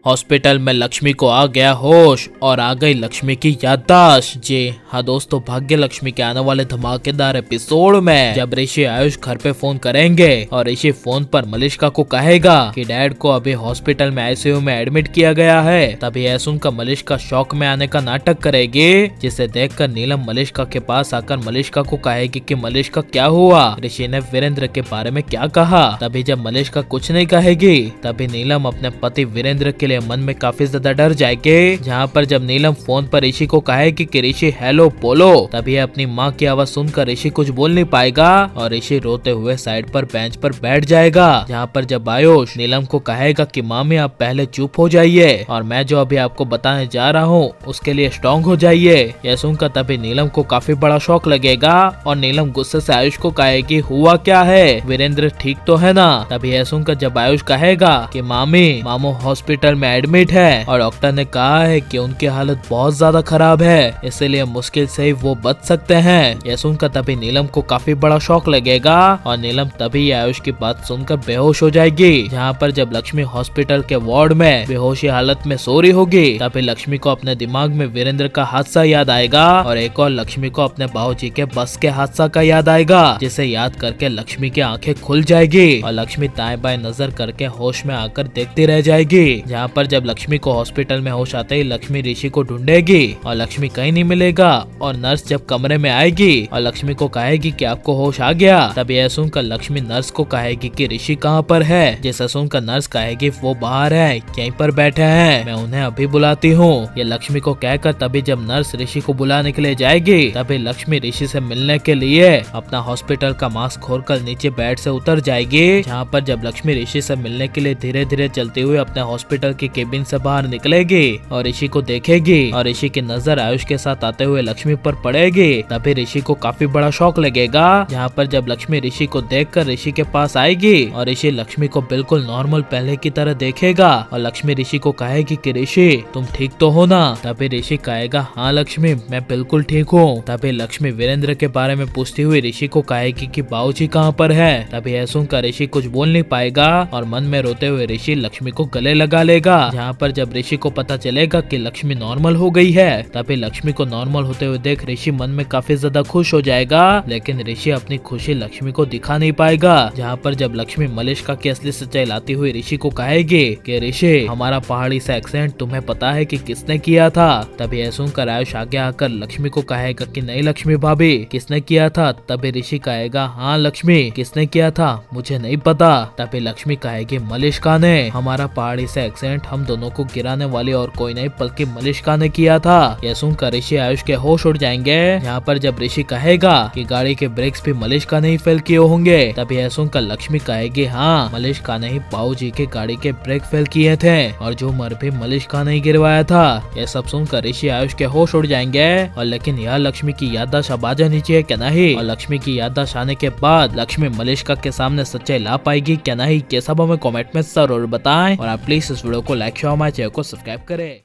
Hospital में लक्ष्मी को आ गया होश और आ गई लक्ष्मी की याददाश्त। जी हाँ दोस्तों, भाग्य लक्ष्मी के आने वाले धमाकेदार एपिसोड में जब ऋषि आयुष घर पे फोन करेंगे और ऋषि फोन पर मलिष्का को कहेगा कि डैड को अभी हॉस्पिटल में आईसीयू में एडमिट किया गया है, तभी यह सुनकर मलिष्का शौक में आने का नाटक करेगी, जिसे देखकर नीलम मलिष्का के पास आकर मलिष्का को कहेगी कि मलिष्का क्या हुआ, ऋषि ने वीरेंद्र के बारे में क्या कहा। तभी जब मलिष्का कुछ नहीं कहेगी तभी नीलम अपने पति वीरेंद्र के लिए मन में काफी ज्यादा डर जाएगी। जहाँ पर जब नीलम फोन पर ऋषि को कहेगी कि ऋषि हेलो बोलो, तभी अपनी माँ की आवाज सुनकर ऋषि कुछ बोल नहीं पाएगा और ऋषि रोते हुए साइड पर बेंच पर बैठ जाएगा। जहाँ पर जब आयुष नीलम को कहेगा कि मामी आप पहले चुप हो जाइए और मैं जो अभी आपको बताने जा रहा हूँ उसके लिए स्ट्रॉन्ग हो जाइए। यह सुनकर तभी नीलम को काफी बड़ा शौक लगेगा और नीलम गुस्से से आयुष को कहेगी हुआ क्या है, वीरेंद्र ठीक तो है ना। तभी यह सुनकर जब आयुष कहेगा कि मामी मामू हॉस्पिटल में एडमिट है और डॉक्टर ने कहा है कि उनकी हालत बहुत ज्यादा खराब है, इसीलिए मुश्किल से ही वो बच सकते हैं। यह सुनकर तभी नीलम को काफी बड़ा शौक लगेगा और नीलम तभी आयुष की बात सुनकर बेहोश हो जाएगी। जहाँ पर जब लक्ष्मी हॉस्पिटल के वार्ड में बेहोशी हालत में सो रही होगी, तभी लक्ष्मी को अपने दिमाग में वीरेंद्र का हादसा याद आएगा और एक और लक्ष्मी को अपने बाबूजी के बस के हादसा का याद आएगा, जिसे याद करके लक्ष्मी की आंखें खुल जाएगी और लक्ष्मी दाएं बाएं नजर करके होश में आकर देखती रह जाएगी। जहाँ पर जब लक्ष्मी को हॉस्पिटल में होश आते ही लक्ष्मी ऋषि को ढूंढेगी और लक्ष्मी कहीं नहीं मिलेगा और नर्स जब कमरे में आएगी और लक्ष्मी को कहेगी कि आपको होश आ गया, तब यह सुनकर लक्ष्मी नर्स को कहेगी कि ऋषि कहाँ पर है, जिसे सुनकर नर्स कहेगी वो बाहर है, यहीं पर बैठे हैं, मैं उन्हें अभी बुलाती हूँ। ये लक्ष्मी को कहकर तभी जब नर्स ऋषि को बुलाने के लिए जाएगी, तभी लक्ष्मी ऋषि से मिलने के लिए अपना हॉस्पिटल का मास्क खोलकर नीचे बेड से उतर जाएगी। जहाँ पर जब लक्ष्मी ऋषि से मिलने के लिए धीरे धीरे चलते हुए अपने हॉस्पिटल की केबिन से बाहर निकलेगी और ऋषि को देखेगी और ऋषि की नजर आयुष के साथ आते हुए लक्ष्मी पर पड़ेगी। तभी ऋषि को काफी बड़ा शौक लगेगा। जहाँ पर जब लक्ष्मी ऋषि को देखकर ऋषि के पास आएगी और ऋषि लक्ष्मी को बिल्कुल नॉर्मल पहले की तरह देखेगा और लक्ष्मी ऋषि को कहेगी कि ऋषि तुम ठीक तो हो ना। तभी ऋषि कहेगा हाँ लक्ष्मी मैं बिल्कुल ठीक हूँ। तभी लक्ष्मी वीरेंद्र के बारे में पूछती हुई ऋषि को कहेगी कि बाबूजी कहाँ पर है। तभी यह सुनकर ऋषि कुछ बोल नहीं पाएगा और मन में रोते हुए ऋषि लक्ष्मी को गले लगा लेगा। जहाँ पर जब ऋषि को पता चलेगा कि लक्ष्मी नॉर्मल हो गई है, तभी लक्ष्मी को नॉर्मल होते हुए देख ऋषि मन में काफी ज्यादा खुश हो जाएगा, लेकिन ऋषि अपनी खुशी लक्ष्मी को दिखा नहीं पाएगा। जहाँ पर जब लक्ष्मी मलिष्का की असली सच्चाई लाती हुई ऋषि को कहेगी कि ऋषि हमारा पहाड़ी सा एक्सेंट तुम्हें पता है कि किसने किया था। तभी यह सुनकर आयुष आगे आकर लक्ष्मी को कहेगा कि नहीं लक्ष्मी भाभी किसने किया था। तभी ऋषि कहेगा हाँ लक्ष्मी किसने किया था मुझे नहीं पता। तभी लक्ष्मी कहेगी मलिष्का ने, हमारा पहाड़ी से एक्सेंट हम दोनों को गिराने वाली और कोई नहीं बल्कि मलिष्का ने किया था। यह सुनकर ऋषि आयुष के होश उड़ जाएंगे। यहाँ पर जब ऋषि कहेगा कि गाड़ी के ब्रेक्स भी मलिष्का ने ही फेल किए होंगे, तभी यह सुनकर लक्ष्मी कहेगी हाँ मलिष्का ने ही बाबूजी के गाड़ी के ब्रेक फेल किए थे और जो मर भी मलिष्का ने गिरवाया था। यह सब सुनकर ऋषि आयुष के होश उड़ जाएंगे और लेकिन यह लक्ष्मी की याददाश्त अब आ जानी चाहिए क्या नहीं, और लक्ष्मी की याददाश्त आने के बाद लक्ष्मी मलिष्का के सामने सच्चाई ला पाएगी क्या नहीं, ये सब हमें कमेंट में जरूर बताएं और आप प्लीज इस वीडियो को लाइक शेयर हमारे चैनल को सब्सक्राइब करें।